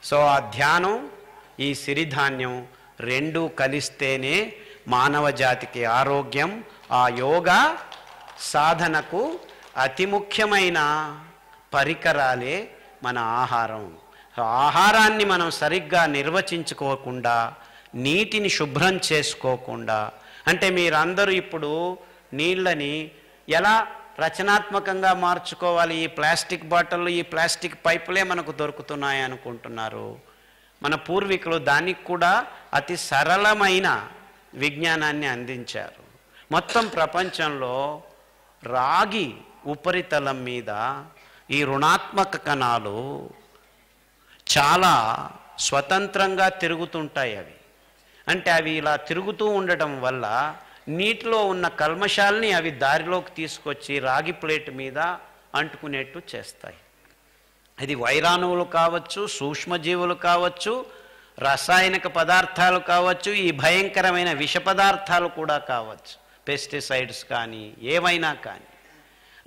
So ఆ ధ్యానం, ఈ సిరిధాన్యం రెండూ కలిస్తేనే మానవ జాతికి ఆరోగ్యం. ఆ యోగా సాధనకు అతి ముఖ్యమైన పరికరాలే మన ఆహారం. ఆహారాన్ని మనం సరిగ్గా నిర్వచించుకోకుండా, నీటిని శుభ్రం చేసుకోకుండా, అంటే మీరందరూ ఇప్పుడు నీళ్ళని ఎలా రచనాత్మకంగా మార్చుకోవాలి, ఈ ప్లాస్టిక్ బాటిళ్ళు, ఈ ప్లాస్టిక్ పైపులే మనకు దొరుకుతున్నాయి అనుకుంటున్నారు. మన పూర్వీకులు దానికి కూడా అతి సరళమైన విజ్ఞానాన్ని అందించారు. మొత్తం ప్రపంచంలో రాగి ఉపరితలం మీద ఈ రుణాత్మక కణాలు చాలా స్వతంత్రంగా తిరుగుతుంటాయి. అంటే అవి ఇలా తిరుగుతూ ఉండటం వల్ల నీటిలో ఉన్న కల్మషాల్ని అవి దారిలోకి తీసుకొచ్చి రాగి ప్లేట్ మీద అంటుకునేట్టు చేస్తాయి. అది వైరాణువులు కావచ్చు, సూక్ష్మజీవులు కావచ్చు, రసాయనిక పదార్థాలు కావచ్చు, ఈ భయంకరమైన విష పదార్థాలు కూడా కావచ్చు, పెస్టిసైడ్స్ కానీ ఏవైనా కానీ.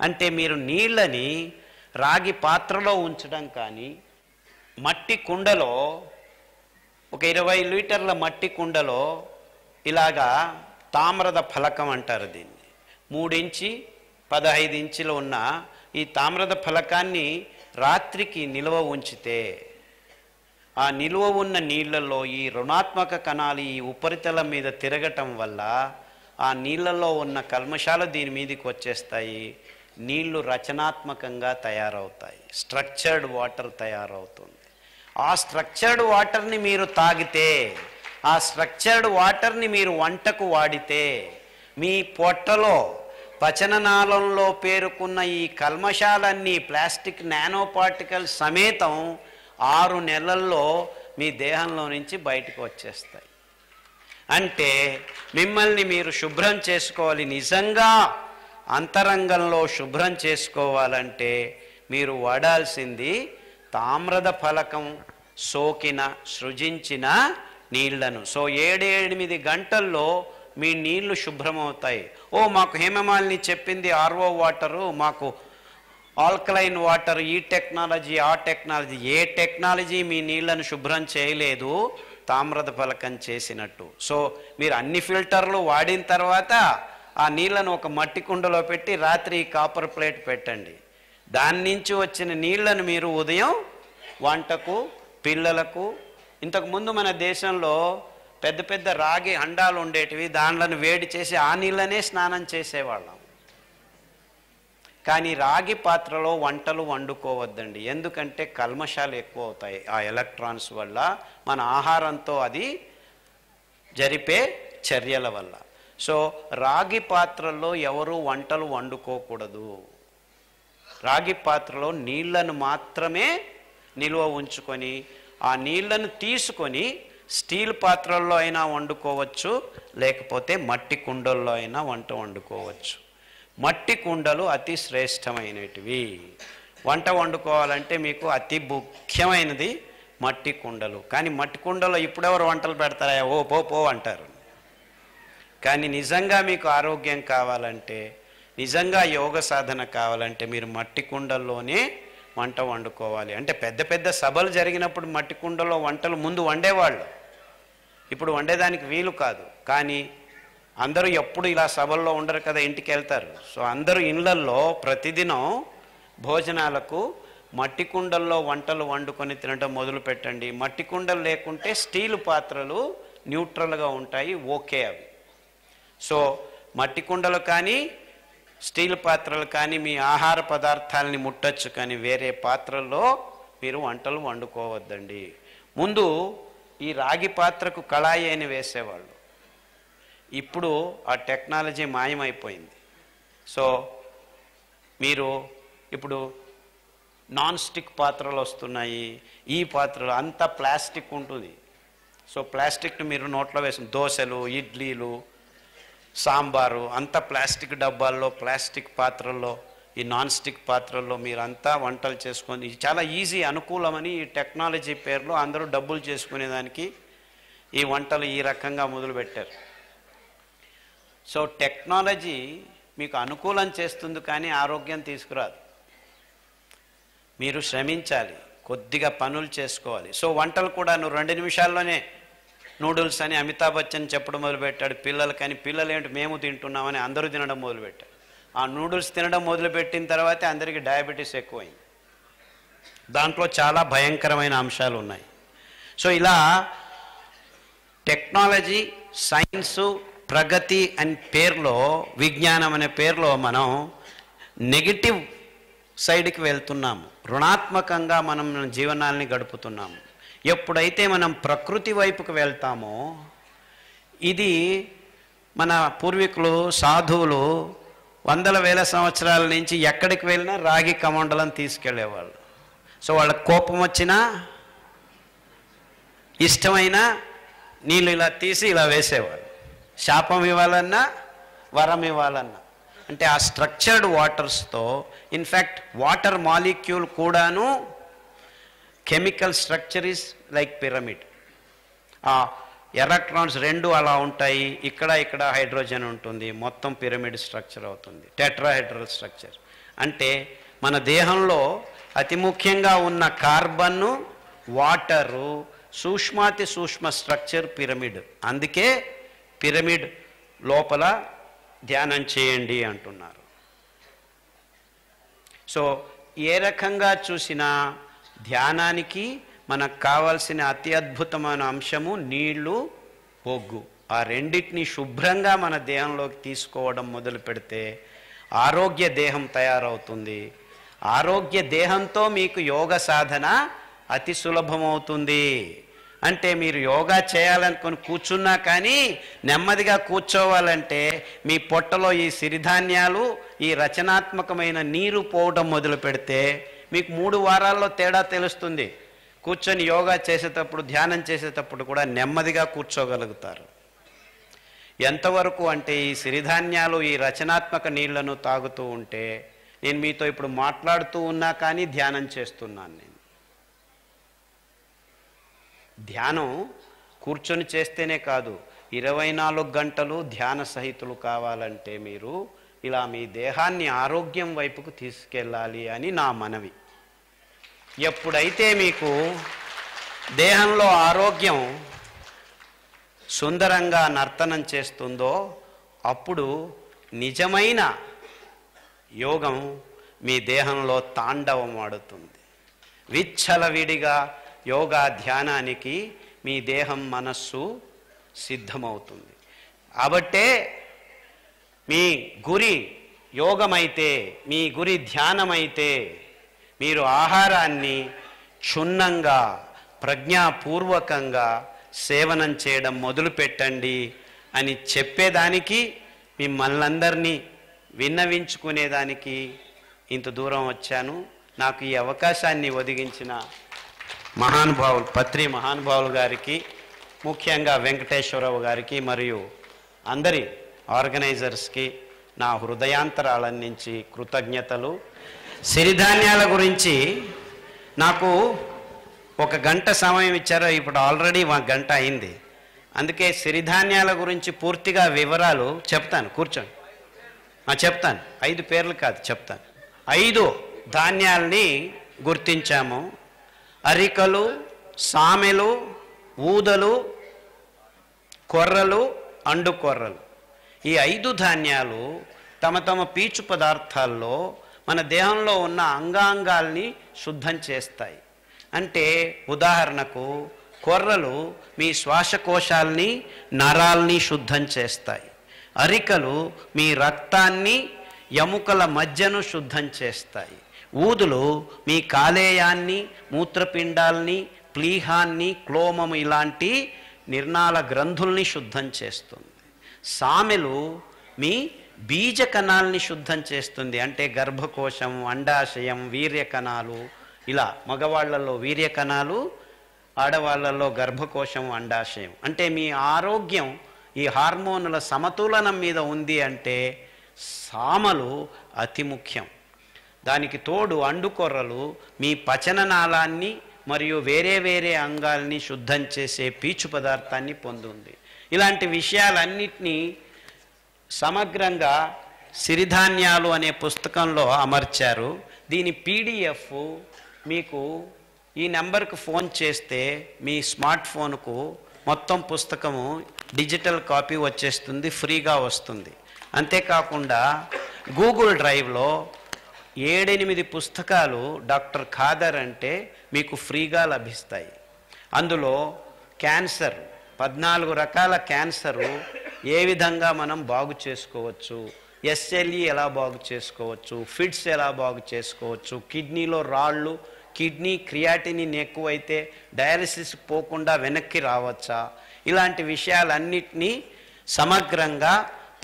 అంటే మీరు నీళ్ళని రాగి పాత్రలో ఉంచడం కానీ, మట్టి కుండలో ఒక 20 లీటర్ల మట్టి కుండలో ఇలాగా తామ్ರದ ఫలకం అంటారు దీన్ని, 3 ఇంచి 15 ఇంచులు ఉన్న ఈ తామ్ರದ ఫలకాన్ని రాత్రికి నిల్వ ఉంచితే ఆ నిల్వ ఉన్న నీళ్ళల్లో ఈ రుణాత్మక కణాలు ఈ ఉపరితలం మీద తిరగటం వల్ల ఆ నీళ్ళల్లో ఉన్న కల్మషాలు దీని మీదకి వచ్చేస్తాయి. నీళ్లు రచనాత్మకంగా తయారవుతాయి, స్ట్రక్చర్డ్ వాటర్ తయారవుతుంది. ఆ స్ట్రక్చర్డ్ వాటర్ని మీరు తాగితే, ఆ స్ట్రక్చర్డ్ వాటర్ని మీరు వంటకు వాడితే, మీ పొట్టలో పచననాళంలో పేరుకున్న ఈ కల్మషాలన్నీ ప్లాస్టిక్ నానో పార్టికల్ సమేతం 6 నెలల్లో మీ దేహంలో నుంచి బయటకు వచ్చేస్తాయి. అంటే మిమ్మల్ని మీరు శుభ్రం చేసుకోవాలి. నిజంగా అంతరంగంలో శుభ్రం చేసుకోవాలంటే మీరు వాడాల్సింది తామ్ರದ ఫలకం సోకిన సృజించిన నీళ్లను. సో 7-8 గంటల్లో మీ నీళ్లు శుభ్రమవుతాయి. మాకు హేమమాలిని చెప్పింది ఆర్ఓ వాటరు, మాకు ఆల్కలైన్ వాటర్, ఈ టెక్నాలజీ ఆ టెక్నాలజీ. ఏ టెక్నాలజీ మీ నీళ్లను శుభ్రం చేయలేదు తామ్ರದ ఫలకం చేసినట్టు. సో మీరు అన్ని ఫిల్టర్లు వాడిన తర్వాత ఆ నీళ్లను ఒక మట్టి కుండలో పెట్టి రాత్రి కాపర్ ప్లేట్ పెట్టండి. దాని నుంచి వచ్చిన నీళ్లను మీరు ఉదయం వంటకు, పిల్లలకు. ఇంతకుముందు మన దేశంలో పెద్ద పెద్ద రాగి హండాలు ఉండేటివి, దాంట్లను వేడి చేసి ఆ నీళ్ళనే స్నానం చేసేవాళ్ళం. కానీ రాగి పాత్రలో వంటలు వండుకోవద్దండి, ఎందుకంటే కల్మషాలు ఎక్కువ అవుతాయి ఆ ఎలక్ట్రాన్స్ వల్ల, మన ఆహారంతో అది జరిపే చర్యల వల్ల. సో రాగి పాత్రల్లో ఎవరు వంటలు వండుకోకూడదు. రాగి పాత్రలో నీళ్లను మాత్రమే నిల్వ ఉంచుకొని ఆ నీళ్లను తీసుకొని స్టీల్ పాత్రల్లో అయినా వండుకోవచ్చు, లేకపోతే మట్టి కుండల్లో అయినా వంట వండుకోవచ్చు. మట్టి కుండలు అతి శ్రేష్టమైనటివి. వంట వండుకోవాలంటే మీకు అతి ముఖ్యమైనది మట్టి కుండలు. కానీ మట్టి కుండలో ఇప్పుడెవరు వంటలు పెడతారా, పో అంటారు. కానీ నిజంగా మీకు ఆరోగ్యం కావాలంటే, నిజంగా యోగ సాధన కావాలంటే మీరు మట్టి కుండల్లోనే వంట వండుకోవాలి. అంటే పెద్ద పెద్ద సభలు జరిగినప్పుడు మట్టి కుండలో వంటలు ముందు వండేవాళ్ళు, ఇప్పుడు వండేదానికి వీలు కాదు. కానీ అందరూ ఎప్పుడు ఇలా సభల్లో ఉండరు కదా, ఇంటికి వెళ్తారు. సో అందరూ ఇళ్ళల్లో ప్రతిదినం భోజనాలకు మట్టి కుండల్లో వంటలు వండుకొని తినడం మొదలు పెట్టండి. మట్టి కుండలు లేకుంటే స్టీల్ పాత్రలు న్యూట్రల్గా ఉంటాయి, ఓకే అవి. సో మట్టి కుండలు కానీ స్టీల్ పాత్రలు కానీ మీ ఆహార పదార్థాలని ముట్టచ్చు, కానీ వేరే పాత్రల్లో మీరు వంటలు వండుకోవద్దండి. ముందు ఈ రాగి పాత్రకు కళాయి అని వేసేవాళ్ళు, ఇప్పుడు ఆ టెక్నాలజీ మాయమైపోయింది. సో మీరు ఇప్పుడు నాన్ స్టిక్ పాత్రలు వస్తున్నాయి, ఈ పాత్రలు అంతా ప్లాస్టిక్ ఉంటుంది. సో ప్లాస్టిక్ని మీరు నోట్లో వేసిన దోశలు, ఇడ్లీలు, సాంబారు అంతా ప్లాస్టిక్ డబ్బాల్లో, ప్లాస్టిక్ పాత్రల్లో, ఈ నాన్ స్టిక్ పాత్రల్లో మీరంతా వంటలు చేసుకొని, ఇది చాలా ఈజీ, అనుకూలమని ఈ టెక్నాలజీ పేరులో అందరూ డబ్బులు చేసుకునేదానికి ఈ వంటలు ఈ రకంగా మొదలుపెట్టారు. సో టెక్నాలజీ మీకు అనుకూలం చేస్తుంది కానీ ఆరోగ్యం తీసుకురాదు. మీరు శ్రమించాలి, కొద్దిగా పనులు చేసుకోవాలి. సో వంటలు కూడా నువ్వు 2 నిమిషాల్లోనే నూడిల్స్ అని అమితాబ్ బచ్చన్ చెప్పడం మొదలుపెట్టాడు పిల్లలకని. పిల్లలు ఏంటి మేము తింటున్నామని అందరూ తినడం మొదలుపెట్టారు. ఆ నూడిల్స్ తినడం మొదలుపెట్టిన తర్వాతే అందరికీ డయాబెటీస్ ఎక్కువైంది. దాంట్లో చాలా భయంకరమైన అంశాలు ఉన్నాయి. సో ఇలా టెక్నాలజీ, సైన్సు, ప్రగతి అనే పేరులో, విజ్ఞానం అనే పేరులో మనం నెగిటివ్ సైడ్కి వెళ్తున్నాము. రుణాత్మకంగా మనం జీవనాల్ని గడుపుతున్నాము. ఎప్పుడైతే మనం ప్రకృతి వైపుకు వెళ్తామో, ఇది మన పూర్వీకులు సాధువులు వందల వేల సంవత్సరాల నుంచి ఎక్కడికి వెళ్ళినా రాగి కమండలం తీసుకెళ్లేవాళ్ళు. సో వాళ్ళకి కోపం వచ్చినా ఇష్టమైన నీళ్ళు ఇలా తీసి ఇలా వేసేవాళ్ళు. శాపం ఇవ్వాలన్నా వరం ఇవ్వాలన్నా. అంటే ఆ స్ట్రక్చర్డ్ వాటర్స్తో, ఇన్ఫ్యాక్ట్ వాటర్ మాలిక్యూల్ కూడాను chemical structure is like pyramid. ఆ ఎలక్ట్రాన్స్ 2 అలా ఉంటాయి. ఇక్కడ హైడ్రోజన్ ఉంటుంది. మొత్తం పిరమిడ్ స్ట్రక్చర్ అవుతుంది, టెట్రాహెడ్రల్ స్ట్రక్చర్. అంటే మన దేహంలో అతి ముఖ్యంగా ఉన్న కార్బన్ను, వాటరు, సూక్ష్మాతి సూక్ష్మ స్ట్రక్చర్ పిరమిడ్. అందుకే పిరమిడ్ లోపల ధ్యానం చేయండి అంటున్నారు. సో ఏ రకంగా చూసినా ధ్యానానికి మనకు కావాల్సిన అతి అద్భుతమైన అంశము నీళ్లు, బొగ్గు. ఆ రెండింటిని శుభ్రంగా మన దేహంలోకి తీసుకోవడం మొదలు పెడితే ఆరోగ్య దేహం తయారవుతుంది. ఆరోగ్య దేహంతో మీకు యోగ సాధన అతి సులభమవుతుంది. అంటే మీరు యోగా చేయాలనుకొని కూర్చున్నా కానీ నెమ్మదిగా కూర్చోవాలంటే మీ పొట్టలో ఈ సిరిధాన్యాలు, ఈ రచనాత్మకమైన నీరు పోవడం మొదలు పెడితే మీకు 3 వారాల్లో తేడా తెలుస్తుంది. కూర్చొని యోగా చేసేటప్పుడు, ధ్యానం చేసేటప్పుడు కూడా నెమ్మదిగా కూర్చోగలుగుతారు. ఎంతవరకు అంటే ఈ సిరిధాన్యాలు, ఈ రచనాత్మక నీళ్లను తాగుతూ ఉంటే, నేను మీతో ఇప్పుడు మాట్లాడుతూ ఉన్నా కానీ ధ్యానం చేస్తున్నాను. నేను ధ్యానం కూర్చొని చేస్తేనే కాదు, 24 గంటలు ధ్యాన సహితులు కావాలంటే మీరు ఇలా మీ దేహాన్ని ఆరోగ్యం వైపుకు తీసుకెళ్ళాలి అని నా మనవి. ఎప్పుడైతే మీకు దేహంలో ఆరోగ్యం సుందరంగా నర్తనం చేస్తుందో అప్పుడు నిజమైన యోగం మీ దేహంలో తాండవం ఆడుతుంది. విచ్చలవిడిగా యోగా ధ్యానానికి మీ దేహం, మనస్సు సిద్ధమవుతుంది. కాబట్టే మీ గురి యోగమైతే, మీ గురి ధ్యానమైతే మీరు ఆహారాన్ని క్షుణ్ణంగా, ప్రజ్ఞాపూర్వకంగా సేవనం చేయడం మొదలు పెట్టండి అని చెప్పేదానికి, మిమ్మల్ని అందరినీ విన్నవించుకునేదానికి ఇంత దూరం వచ్చాను. నాకు ఈ అవకాశాన్ని ఒదిగించిన మహానుభావులు, పత్రి మహానుభావులు గారికి, ముఖ్యంగా వెంకటేశ్వరరావు గారికి మరియు అందరి ఆర్గనైజర్స్కి నా హృదయాంతరాల నుంచి కృతజ్ఞతలు. సిరిధాన్యాల గురించి నాకు 1 గంట సమయం ఇచ్చారు. ఇప్పుడు ఆల్రెడీ 1 గంట అయింది. అందుకే సిరిధాన్యాల గురించి పూర్తిగా వివరాలు చెప్తాను. కూర్చోండి, చెప్తాను. 5 పేర్లు కాదు, చెప్తాను. 5 ధాన్యాల్ని గుర్తించాము. అరికలు, సామెలు, ఊదలు, కొర్రలు, అండుకొర్రలు. ఈ 5 ధాన్యాలు తమ తమ పీచు పదార్థాల్లో మన దేహంలో ఉన్న అంగాంగాల్ని శుద్ధం చేస్తాయి. అంటే ఉదాహరణకు కొర్రలు మీ శ్వాసకోశాల్ని, నరాల్ని శుద్ధం చేస్తాయి. అరికలు మీ రక్తాన్ని, ఎముకల మధ్యను శుద్ధం చేస్తాయి. ఊదులు మీ కాలేయాన్ని, మూత్రపిండాల్ని, ప్లీహాన్ని, క్లోమము ఇలాంటి నిర్నాళ గ్రంథుల్ని శుద్ధం చేస్తుంది. సామెలు మీ బీజ కణాలని శుద్ధం చేస్తుంది. అంటే గర్భకోశం, అండాశయం, వీర్యకణాలు. ఇలా మగవాళ్లలో వీర్యకణాలు, ఆడవాళ్లలో గర్భకోశం, అండాశయం. అంటే మీ ఆరోగ్యం ఈ హార్మోనుల సమతులనం మీద ఉంది అంటే సామలు అతి ముఖ్యం. దానికి తోడు అండుకొర్రలు మీ పచననాళాన్ని మరియు వేరే వేరే అంగాల్ని శుద్ధం చేసే పీచు పదార్థాన్ని పొందుంది. ఇలాంటి విషయాలన్నిటినీ సమగ్రంగా సిరిధాన్యాలు అనే పుస్తకంలో అమర్చారు. దీని PDF మీకు ఈ నెంబర్కు ఫోన్ చేస్తే మీ స్మార్ట్ ఫోన్కు మొత్తం పుస్తకము డిజిటల్ కాపీ వచ్చేస్తుంది, ఫ్రీగా వస్తుంది. అంతేకాకుండా గూగుల్ డ్రైవ్లో 7-8 పుస్తకాలు డాక్టర్ ఖాదర్ అంటే మీకు ఫ్రీగా లభిస్తాయి. అందులో క్యాన్సర్ 14 రకాల క్యాన్సరు ఏ విధంగా మనం బాగు చేసుకోవచ్చు, ఎస్ఎల్ఈ ఎలా బాగు చేసుకోవచ్చు, ఫిట్స్ ఎలా బాగు చేసుకోవచ్చు, కిడ్నీలో రాళ్ళు, కిడ్నీ క్రియాటినిన్ ఎక్కువైతే డయాలసిస్ పోకుండా వెనక్కి రావచ్చా, ఇలాంటి విషయాలన్నిటినీ సమగ్రంగా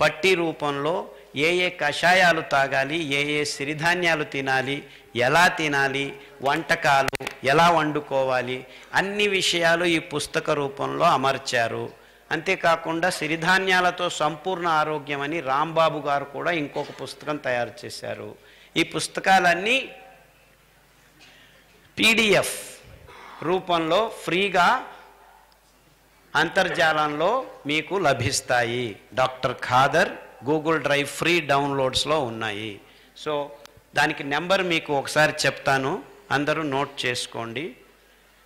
పట్టి రూపంలో ఏ ఏ కషాయాలు తాగాలి, ఏ ఏ సిరిధాన్యాలు తినాలి, ఎలా తినాలి, వంటకాలు ఎలా వండుకోవాలి, అన్ని విషయాలు ఈ పుస్తక రూపంలో అమర్చారు. అంతేకాకుండా సిరిధాన్యాలతో సంపూర్ణ ఆరోగ్యం అని రాంబాబు గారు కూడా ఇంకొక పుస్తకం తయారు చేశారు. ఈ పుస్తకాలన్నీ పీడిఎఫ్ రూపంలో ఫ్రీగా అంతర్జాలంలో మీకు లభిస్తాయి. Doctor Khader Google Drive free డౌన్లోడ్స్లో ఉన్నాయి. సో దానికి నెంబర్ మీకు ఒకసారి చెప్తాను, అందరూ నోట్ చేసుకోండి.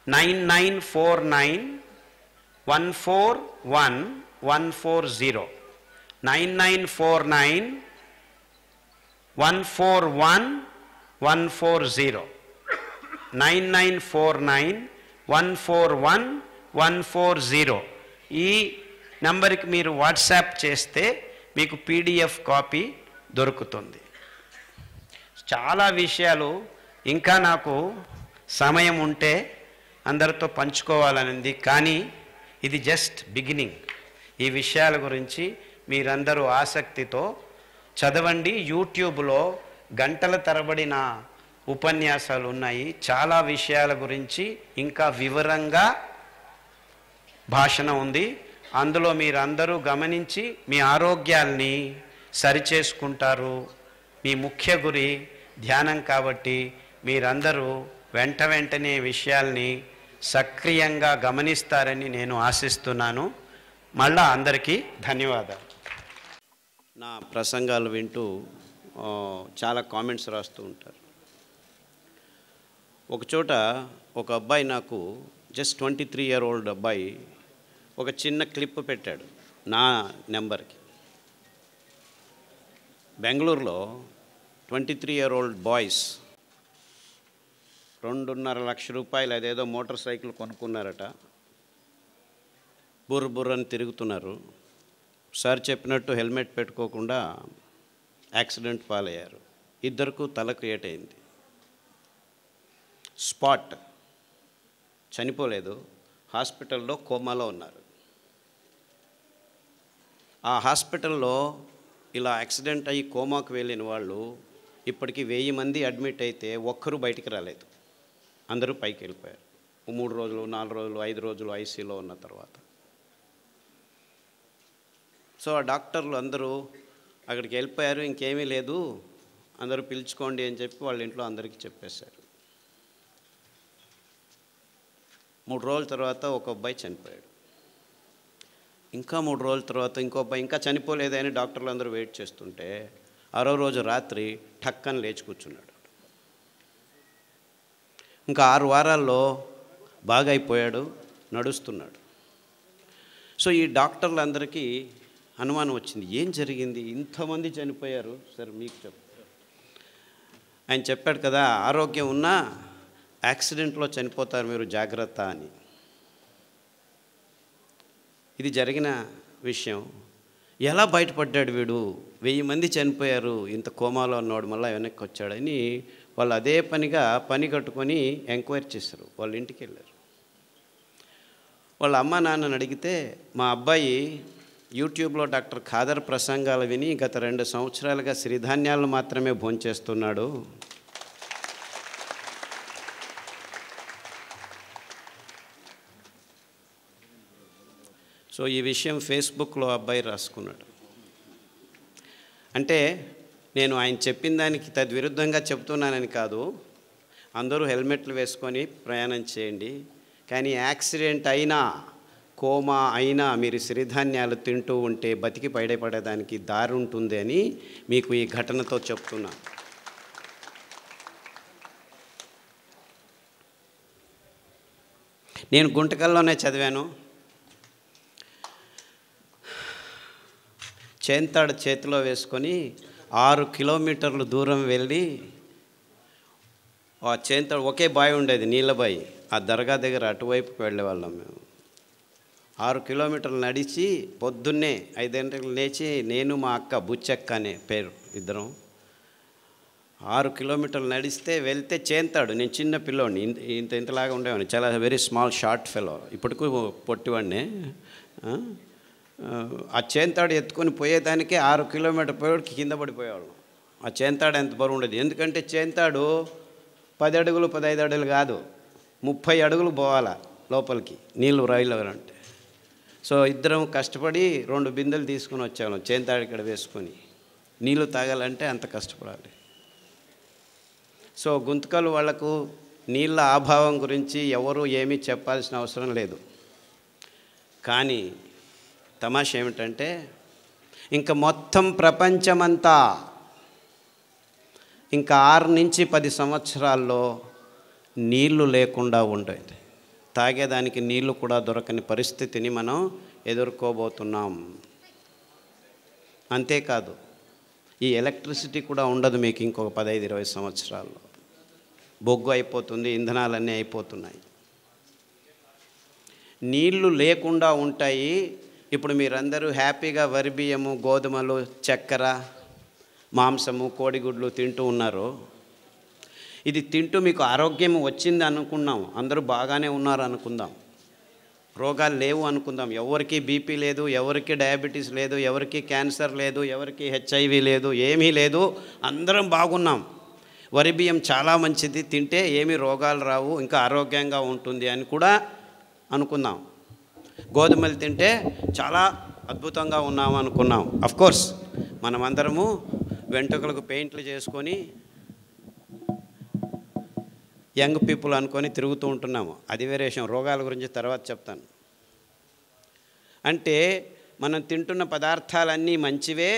9949141140 9949141140 9949141140 ఈ నంబర్కి మీరు వాట్సాప్ చేస్తే మీకు పీడిఎఫ్ కాపీ దొరుకుతుంది. చాలా విషయాలు ఇంకా నాకు సమయం ఉంటే అందరితో పంచుకోవాలనింది, కానీ ఇది జస్ట్ బిగినింగ్. ఈ విషయాల గురించి మీరందరూ ఆసక్తితో చదవండి. యూట్యూబ్లో గంటల తరబడి నా ఉపన్యాసాలు ఉన్నాయి. చాలా విషయాల గురించి ఇంకా వివరంగా భాషణ ఉంది. అందులో మీరందరూ గమనించి మీ ఆరోగ్యాల్ని సరిచేసుకుంటారు. మీ ముఖ్య గురి ధ్యానం కాబట్టి మీరందరూ వెంటనే విషయాల్ని సక్రియంగా గమనిస్తారని నేను ఆశిస్తున్నాను. మళ్ళా అందరికీ ధన్యవాదాలు. నా ప్రసంగాలు వింటూ చాలా కామెంట్స్ రాస్తూ ఉంటారు. ఒకచోట ఒక అబ్బాయి నాకు జస్ట్ 23 year old అబ్బాయి ఒక చిన్న క్లిప్ పెట్టాడు నా నెంబర్కి. బెంగళూరులో 23 year old బాయ్స్ 2.5 లక్షల రూపాయలు అదేదో మోటార్ సైకిల్ కొనుక్కున్నారట. బుర్రని తిరుగుతున్నారు. సార్ చెప్పినట్టు హెల్మెట్ పెట్టుకోకుండా యాక్సిడెంట్ పాలయ్యారు. ఇద్దరికి తలకు ఏటైంది. స్పాట్, చనిపోలేదు, హాస్పిటల్లో కోమాలో ఉన్నారు. ఆ హాస్పిటల్లో ఇలా యాక్సిడెంట్ అయ్యి కోమాకు వెళ్ళిన వాళ్ళు ఇప్పటికి 1000 మంది అడ్మిట్ అయితే ఒక్కరు బయటికి రాలేదు. అందరూ పైకి వెళ్ళిపోయారు. 3 రోజులు 4 రోజులు 5 రోజులు ఐసీలో ఉన్న తర్వాత. సో ఆ డాక్టర్లు అందరూ అక్కడికి వెళ్ళిపోయారు, ఇంకేమీ లేదు, అందరూ పిలుచుకోండి అని చెప్పి వాళ్ళ ఇంట్లో అందరికీ చెప్పేశారు. 3 రోజుల తర్వాత ఒక అబ్బాయి చనిపోయాడు. ఇంకా 3 రోజుల తర్వాత ఇంకో అబ్బాయి ఇంకా చనిపోలేదని డాక్టర్లు అందరూ వెయిట్ చేస్తుంటే 6వ రోజు రాత్రి ఠక్కని లేచి కూర్చున్నాడు. ఇంకా 6 వారాల్లో బాగా అయిపోయాడు, నడుస్తున్నాడు. సో ఈ డాక్టర్లందరికీ అనుమానం వచ్చింది, ఏం జరిగింది, ఇంతమంది చనిపోయారు సార్ మీకు ఆయన చెప్పాడు కదా, ఆరోగ్యం ఉన్నా యాక్సిడెంట్లో చనిపోతారు మీరు, జాగ్రత్త అని. ఇది జరిగిన విషయం. ఎలా బయటపడ్డాడు వీడు, 1000 మంది చనిపోయారు, ఇంత కోమాలో ఉన్నవాడు మళ్ళీ వెనక్కి వచ్చాడని వాళ్ళు అదే పనిగా పని కట్టుకొని ఎంక్వైరీ చేశారు. వాళ్ళ ఇంటికి వెళ్ళారు. వాళ్ళ అమ్మ నాన్నని అడిగితే, మా అబ్బాయి యూట్యూబ్లో డాక్టర్ ఖాదర్ ప్రసంగాలు విని గత 2 సంవత్సరాలుగా సిరిధాన్యాలను మాత్రమే భోంచేస్తున్నాడు, సో ఈ విషయం ఫేస్బుక్లో అబ్బాయి రాసుకున్నాడు. అంటే నేను ఆయన చెప్పిన దానికి తద్విరుద్ధంగా చెప్తున్నానని కాదు, అందరూ హెల్మెట్లు వేసుకొని ప్రయాణం చేయండి, కానీ యాక్సిడెంట్ అయినా కోమా అయినా మీరు సిరిధాన్యాలు తింటూ ఉంటే బతికి బయటపడేదానికి దారి ఉంటుంది అని మీకు ఈ ఘటనతో చెప్తున్నా. నేను గుంటకల్లోనే చదివాను. చేంతాడు చేతిలో వేసుకొని 6 కిలోమీటర్లు దూరం వెళ్ళి, ఆ చేంతాడు ఒకే బావి ఉండేది, నీళ్ళ బావి, ఆ దర్గా దగ్గర అటువైపుకి వెళ్ళేవాళ్ళం మేము. 6 కిలోమీటర్లు నడిచి పొద్దున్నే 5 గంటలకు లేచి, నేను మా అక్క బుచ్చక్క అనే పేరు ఇద్దరం, 6 కిలోమీటర్లు నడిస్తే వెళ్తే చేంతాడు. నేను చిన్న పిల్లోడిని, ఇంతలాగా ఉండేవాడిని, చాలా వెరీ స్మాల్ షార్ట్ ఫెలో, ఇప్పటికూ పొట్టివాడిని. ఆ చేంతాడు ఎత్తుకొని పోయేదానికి 6 కిలోమీటర్ పోయేవాడికి కింద పడిపోయేవాళ్ళం. ఆ చేంతాడు ఎంత బరువు ఉండేది, ఎందుకంటే చేంతాడు 10 అడుగులు 15 అడుగులు కాదు, 30 అడుగులు పోవాలా లోపలికి నీళ్ళు రాయిలవరంటే. సో ఇద్దరం కష్టపడి 2 బిందెలు తీసుకొని వచ్చేవాళ్ళం చేంతాడు ఇక్కడ వేసుకొని. నీళ్ళు తాగాలంటే అంత కష్టపడాలి. సో గుంతకల్ వాళ్లకు నీళ్ళ అభావం గురించి ఎవరు ఏమీ చెప్పాల్సిన అవసరం లేదు. కానీ తమాషా ఏమిటంటే, ఇంకా మొత్తం ప్రపంచమంతా ఇంకా 6 నుంచి 10 సంవత్సరాల్లో నీళ్లు లేకుండా ఉండేది. తాగేదానికి నీళ్లు కూడా దొరకని పరిస్థితిని మనం ఎదుర్కోబోతున్నాం. అంతేకాదు, ఈ ఎలక్ట్రిసిటీ కూడా ఉండదు మీకు ఇంకొక 15-20 సంవత్సరాల్లో. బొగ్గు అయిపోతుంది, ఇంధనాలన్నీ అయిపోతున్నాయి, నీళ్లు లేకుండా ఉంటాయి. ఇప్పుడు మీరందరూ హ్యాపీగా వరి బియ్యము, గోధుమలు, చక్కెర, మాంసము, కోడిగుడ్లు తింటూ ఉన్నారు. ఇది తింటూ మీకు ఆరోగ్యం వచ్చింది అనుకున్నాం, అందరూ బాగానే ఉన్నారు అనుకుందాం, రోగాలు లేవు అనుకుందాం, ఎవరికి బీపీ లేదు, ఎవరికి డయాబెటీస్ లేదు, ఎవరికి క్యాన్సర్ లేదు, ఎవరికి హెచ్ఐవి లేదు, ఏమీ లేదు, అందరం బాగున్నాం. వరి బియ్యం చాలా మంచిది, తింటే ఏమీ రోగాలు రావు, ఇంకా ఆరోగ్యంగా ఉంటుంది అని కూడా అనుకుందాం. గోధుమలు తింటే చాలా అద్భుతంగా ఉన్నాము అనుకున్నాం. అఫ్కోర్స్ మనమందరము వెంట్రుకలకు పెయింట్లు చేసుకొని యంగ్ పీపుల్ అనుకొని తిరుగుతూ ఉంటున్నాము, అది వేరే విషయం, రోగాల గురించి తర్వాత చెప్తాను. అంటే మనం తింటున్న పదార్థాలన్నీ మంచివే,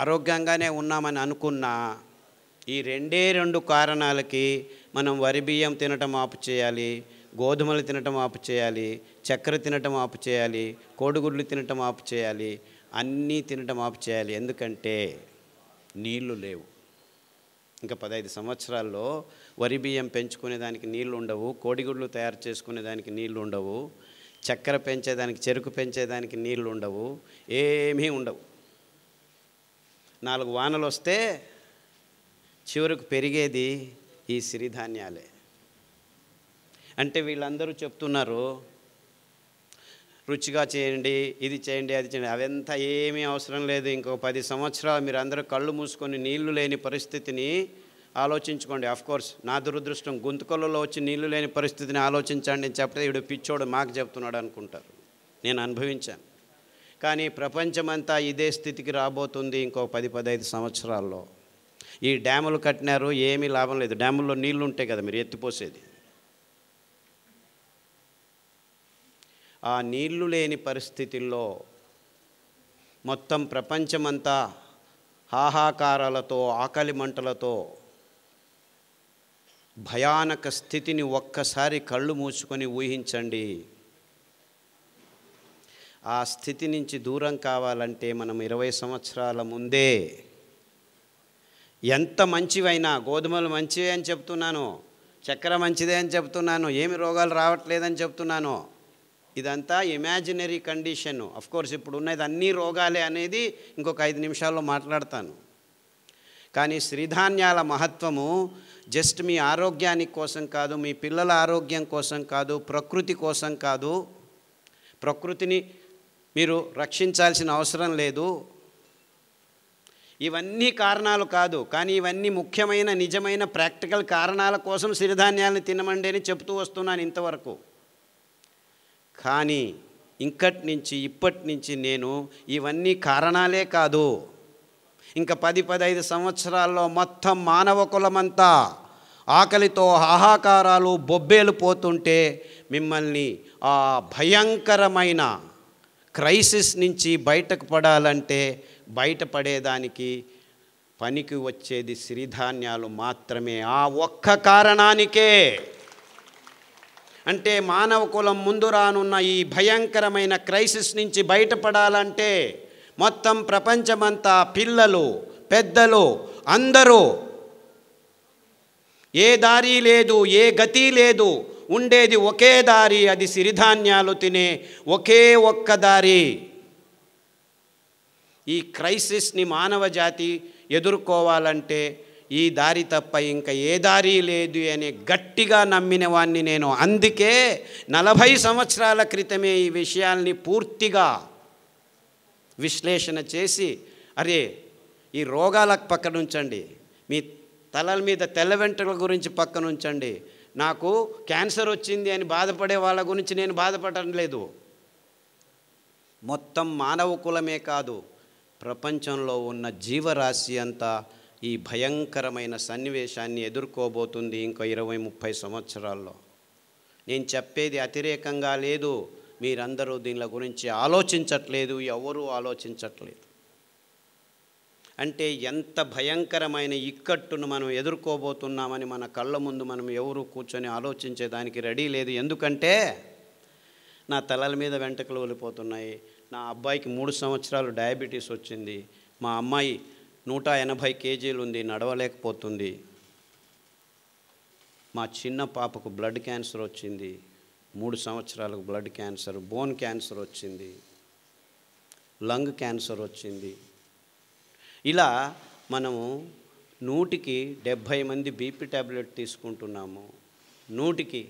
ఆరోగ్యంగానే ఉన్నామని అనుకున్నా ఈ 2 కారణాలకి మనం వరి బియ్యం తినటం ఆపు చేయాలి, గోధుమలు తినటం ఆపు చేయాలి, చక్కెర తినటం ఆపు చేయాలి, కోడిగుడ్లు తినటం ఆపు చేయాలి, అన్నీ తినటం ఆపు చేయాలి. ఎందుకంటే నీళ్లు లేవు. ఇంకా 15 సంవత్సరాల్లో వరి బియ్యం పెంచుకునేదానికి నీళ్లు ఉండవు, కోడిగుడ్లు తయారు చేసుకునేదానికి నీళ్లు ఉండవు, చక్కెర పెంచేదానికి, చెరుకు పెంచేదానికి నీళ్లు ఉండవు, ఏమీ ఉండవు. 4 వానలు వస్తే చివరకు పెరిగేది ఈ సిరిధాన్యాలే. అంటే వీళ్ళందరూ చెప్తున్నారు రుచిగా చేయండి, ఇది చేయండి, అది చేయండి, అవంతా ఏమీ అవసరం లేదు. ఇంకో 10 సంవత్సరాలు మీరు అందరూ కళ్ళు మూసుకొని నీళ్లు లేని పరిస్థితిని ఆలోచించుకోండి. ఆఫ్కోర్స్ నా దురదృష్టం, గుంతకల్లో వచ్చి నీళ్లు లేని పరిస్థితిని ఆలోచించండి అని చెప్తే వీడు పిచ్చోడు మాకు చెప్తున్నాడు అనుకుంటారు. నేను అనుభవించాను. కానీ ప్రపంచమంతా ఇదే స్థితికి రాబోతుంది ఇంకో 10-15 సంవత్సరాల్లో. ఈ డ్యాములు కట్టినారు, ఏమీ లాభం లేదు. డ్యాముల్లో నీళ్లు ఉంటాయి కదా మీరు ఎత్తిపోసేది, ఆ నీళ్లు లేని పరిస్థితుల్లో మొత్తం ప్రపంచమంతా హాహాకారాలతో, ఆకలి మంటలతో భయానక స్థితిని ఒక్కసారి కళ్ళు మూసుకొని ఊహించండి. ఆ స్థితి నుంచి దూరం కావాలంటే మనం 20 సంవత్సరాల ముందే, ఎంత మంచివైనా, గోధుమలు మంచివే అని చెప్తున్నాను, చక్కెర మంచిదే అని చెప్తున్నాను, ఏమి రోగాలు రావట్లేదని చెప్తున్నాను, ఇదంతా ఇమాజినరీ కండిషను. అఫ్కోర్స్ ఇప్పుడు ఉన్నది అన్ని రోగాలే అనేది ఇంకొక 5 నిమిషాల్లో మాట్లాడతాను. కానీ సిరిధాన్యాల మహత్వము జస్ట్ మీ ఆరోగ్యానికి కోసం కాదు, మీ పిల్లల ఆరోగ్యం కోసం కాదు, ప్రకృతి కోసం కాదు. ప్రకృతిని మీరు రక్షించాల్సిన అవసరం లేదు, ఇవన్నీ కారణాలు కాదు. కానీ ఇవన్నీ ముఖ్యమైన, నిజమైన, ప్రాక్టికల్ కారణాల కోసం సిరిధాన్యాలను తినమండి అని చెప్తూ వస్తున్నాను ఇంతవరకు. కానీ ఇప్పటి నుంచి నేను ఇవన్నీ కారణాలే కాదు, ఇంకా 10-15 సంవత్సరాల్లో మొత్తం మానవ కులమంతా ఆకలితో హాహాకారాలు బొబ్బేలు పోతుంటే మిమ్మల్ని ఆ భయంకరమైన క్రైసిస్ నుంచి బయటకు పడాలంటే బయటపడేదానికి పనికి వచ్చేది సిరిధాన్యాలు మాత్రమే. ఆ ఒక్క కారణానికే. అంటే మానవ కులం ముందు రానున్న ఈ భయంకరమైన క్రైసిస్ నుంచి బయటపడాలంటే మొత్తం ప్రపంచమంతా పిల్లలు పెద్దలు అందరూ ఏ దారి లేదు, ఏ గతి లేదు, ఉండేది ఒకే దారి, అది సిరిధాన్యాలు తినే ఒకే ఒక్క దారి. ఈ క్రైసిస్ని మానవ జాతి ఎదుర్కోవాలంటే ఈ దారి తప్ప ఇంకా ఏ దారి లేదు అని గట్టిగా నమ్మిన వాణ్ణి నేను. అందుకే 40 సంవత్సరాల క్రితమే ఈ విషయాల్ని పూర్తిగా విశ్లేషణ చేసి, అరే ఈ రోగాలకు పక్కన ఉంచండి, మీ తలల మీద తెల్ల వెంట్రుకల గురించి పక్కన ఉంచండి, నాకు క్యాన్సర్ వచ్చింది అని బాధపడే వాళ్ళ గురించి నేను బాధపడటం లేదు. మొత్తం మానవ కులమే కాదు, ప్రపంచంలో ఉన్న జీవరాశి అంతా ఈ భయంకరమైన సన్నివేశాన్ని ఎదుర్కోబోతుంది ఇంకో 20-30 సంవత్సరాల్లో. నేను చెప్పేది అతిరేకంగా లేదు, మీరందరూ దీనిల గురించి ఆలోచించట్లేదు, ఎవరూ ఆలోచించట్లేదు. అంటే ఎంత భయంకరమైన ఇక్కట్టును మనం ఎదుర్కోబోతున్నామని మన కళ్ళ ముందు మనం ఎవరు కూర్చొని ఆలోచించేదానికి రెడీ లేదు. ఎందుకంటే నా తలల మీద వెంట్రుకలు వెళ్ళిపోతున్నాయి, నా అబ్బాయికి 3 సంవత్సరాలు డయాబెటీస్ వచ్చింది, మా అమ్మాయి 180 కేజీలు ఉంది, నడవలేకపోతుంది, మా చిన్న పాపకు బ్లడ్ క్యాన్సర్ వచ్చింది, 3 సంవత్సరాలకు బ్లడ్ క్యాన్సర్, బోన్ క్యాన్సర్ వచ్చింది, లంగ్ క్యాన్సర్ వచ్చింది. ఇలా మనము 100కి 70 మంది బీపీ ట్యాబ్లెట్ తీసుకుంటున్నాము, 100కి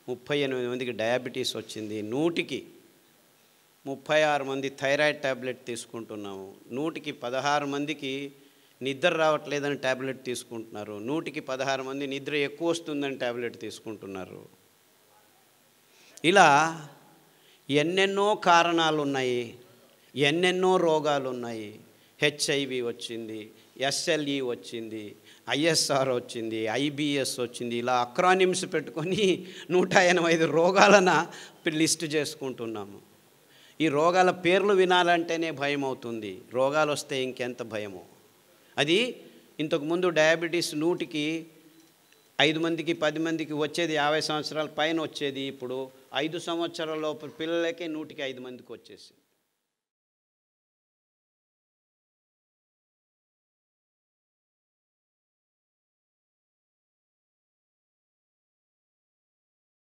38 మందికి డయాబెటీస్ వచ్చింది, 100కి 36 మంది థైరాయిడ్ ట్యాబ్లెట్ తీసుకుంటున్నాము, 100కి 16 మందికి నిద్ర రావట్లేదని ట్యాబ్లెట్ తీసుకుంటున్నారు, 100కి 16 మంది నిద్ర ఎక్కువ వస్తుందని ట్యాబ్లెట్ తీసుకుంటున్నారు. ఇలా ఎన్నెన్నో కారణాలు ఉన్నాయి, ఎన్నెన్నో రోగాలు ఉన్నాయి. హెచ్ఐవి వచ్చింది, ఎస్ఎల్ఈ వచ్చింది, ఐఎస్ఆర్ వచ్చింది, ఐబిఎస్ వచ్చింది. ఇలా అక్రానిమ్స్ పెట్టుకొని 185 రోగాలను లిస్టు చేసుకుంటున్నాము. ఈ రోగాల పేర్లు వినాలంటేనే భయం అవుతుంది, రోగాలు వస్తే ఇంకెంత భయమో. అది ఇంతకుముందు డయాబెటీస్ 100కి 5 మందికి 10 మందికి వచ్చేది, 50 సంవత్సరాల పైన వచ్చేది, ఇప్పుడు 5 సంవత్సరాల లోపు పిల్లలకే 100కి 5 మందికి వచ్చేసింది.